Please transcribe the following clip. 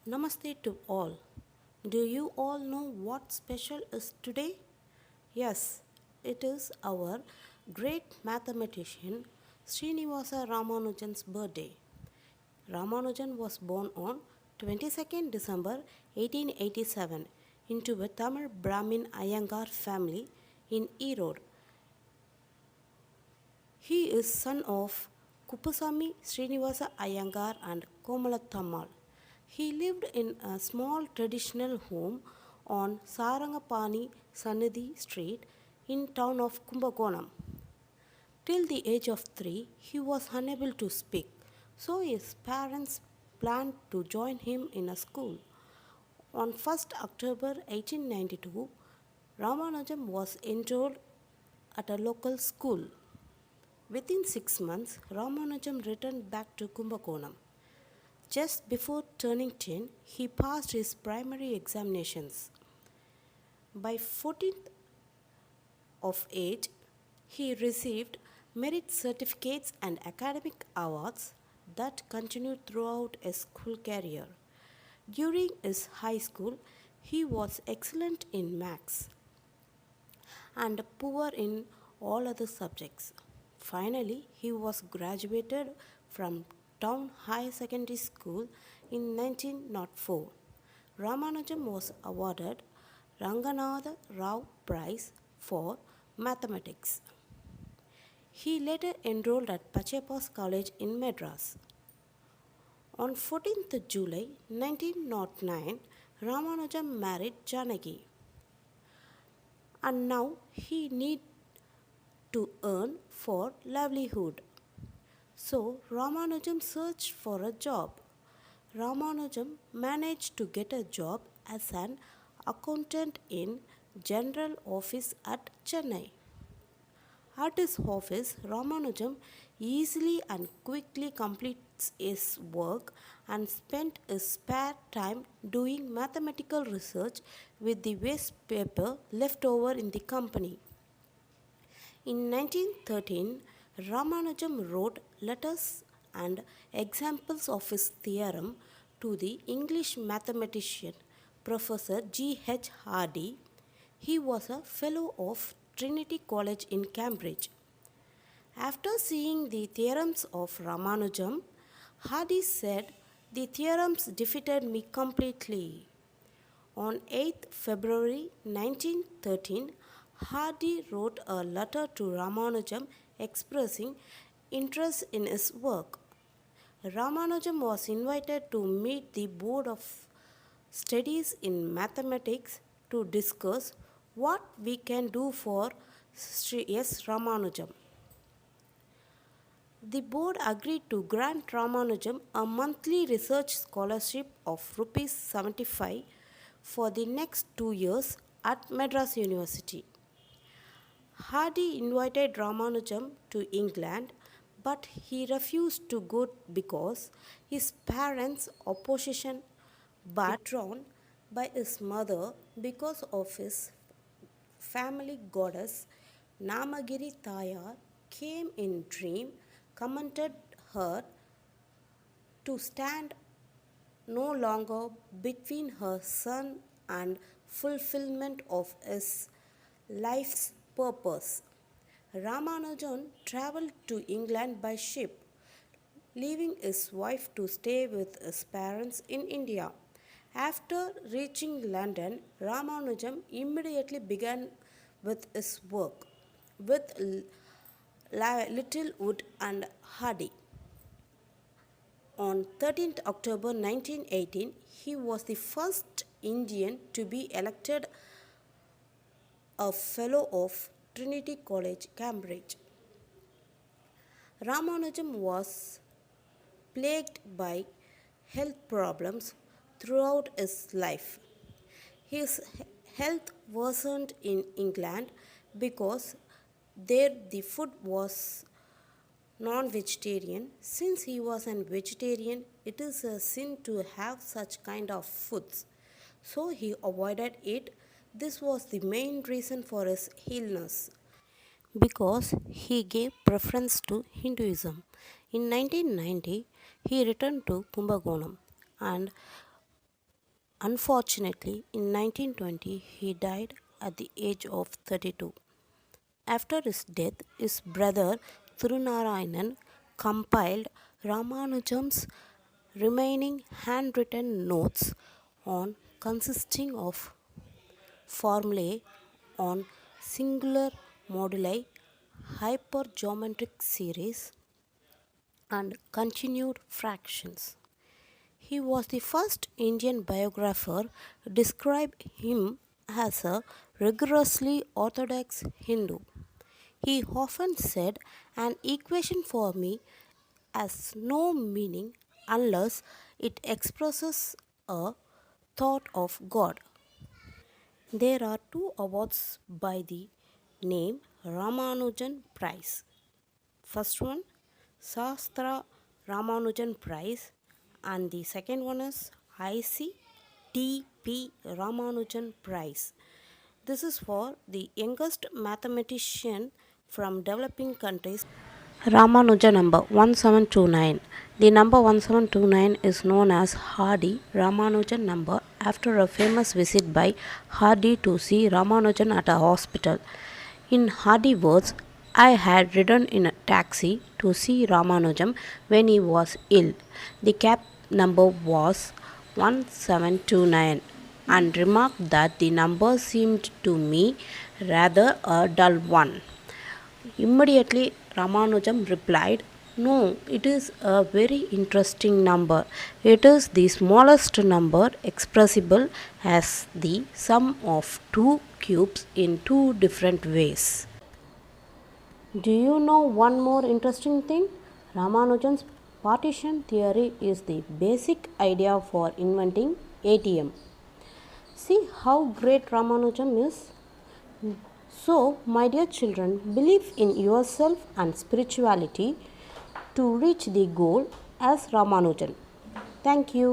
Namaste to all. Do you all know what special is today? Yes, it is our great mathematician Srinivasa Ramanujan's birthday. Ramanujan was born on 22nd December 1887 into a Tamil Brahmin Iyengar family in Erode. He is son of Kupusami Srinivasa Iyengar and Komalathammal. He lived in a small traditional home on Sarangapani Sannidhi Street in town of Kumbakonam. Till the age of 3, he was unable to speak, so his parents planned to join him in a school. On 1st October 1892, Ramanujan was enrolled at a local school. Within 6 months, Ramanujan returned back to Kumbakonam. Just before turning 10, he passed his primary examinations. By 14th of age, he received merit certificates and academic awards that continued throughout his school career. During his high school, he was excellent in maths and poor in all other subjects. Finally, he was graduated from Town High Secondary School in 1904. Ramanujan was awarded Ranganatha Rao Prize for Mathematics. He later enrolled at Pachepas College in Madras. On 14th July 1909, Ramanujan married Janaki, and now he need to earn for livelihood. So Ramanujan searched for a job. Ramanujan managed to get a job as an accountant in general office at Chennai. At his office, Ramanujan easily and quickly completes his work and spent his spare time doing mathematical research with the waste paper left over in the company. In 1913, Ramanujan wrote letters and examples of his theorem to the English mathematician Professor G. H. Hardy. He was a fellow of Trinity College in Cambridge. After seeing the theorems of Ramanujan, Hardy said, "The theorems defeated me completely." On 8th February 1913, Hardy wrote a letter to Ramanujan expressing interest in his work. Ramanujan was invited to meet the Board of Studies in Mathematics to discuss what we can do for Sri S. Ramanujan. The board agreed to grant Ramanujan a monthly research scholarship of Rs 75 for the next 2 years at Madras University. Hardy invited Ramanujan to England, but he refused to go because his parents' opposition, but drawn by his mother because of his family goddess Namagiri Thayar came in dream, commanded her to stand no longer between her son and fulfillment of his life's purpose. Ramanujan traveled to England by ship, leaving his wife to stay with his parents in India. After reaching London, Ramanujan immediately began with his work with Littlewood and Hardy. On 13th October 1918, he was the first Indian to be elected a Fellow of Trinity College, Cambridge. Ramanujan was plagued by health problems throughout his life. His health worsened in England because there the food was non-vegetarian. Since he was a vegetarian, it is a sin to have such kind of foods. So he avoided it. This was the main reason for his illness because he gave preference to Hinduism. In 1990, he returned to Kumbakonam and Unfortunately, in 1920, he died at the age of 32. After his death, his brother Thirunarayanan compiled Ramanujan's remaining handwritten notes on consisting of formulae on singular moduli, hypergeometric series, and continued fractions. He was the first Indian biographer to describe him as a rigorously orthodox Hindu. He often said, "An equation for me has no meaning unless it expresses a thought of God." There are two awards by the name Ramanujan Prize. First one, Shastra Ramanujan Prize, and the second one is ICTP Ramanujan Prize. This is for the youngest mathematician from developing countries. Ramanuja number 1729. The number 1729 is known as Hardy Ramanujan number after a famous visit by Hardy to see Ramanujan at a hospital. In Hardy words, "I had ridden in a taxi to see Ramanujan when he was ill. The cab number was 1729 and remarked that the number seemed to me rather a dull one." Immediately, Ramanujan replied, "No, it is a very interesting number. It is the smallest number expressible as the sum of two cubes in two different ways." Do you know one more interesting thing? Ramanujan's partition theory is the basic idea for inventing ATM. See how great Ramanujan is? So, my dear children, believe in yourself and spirituality to reach the goal as Ramanujan. Thank you.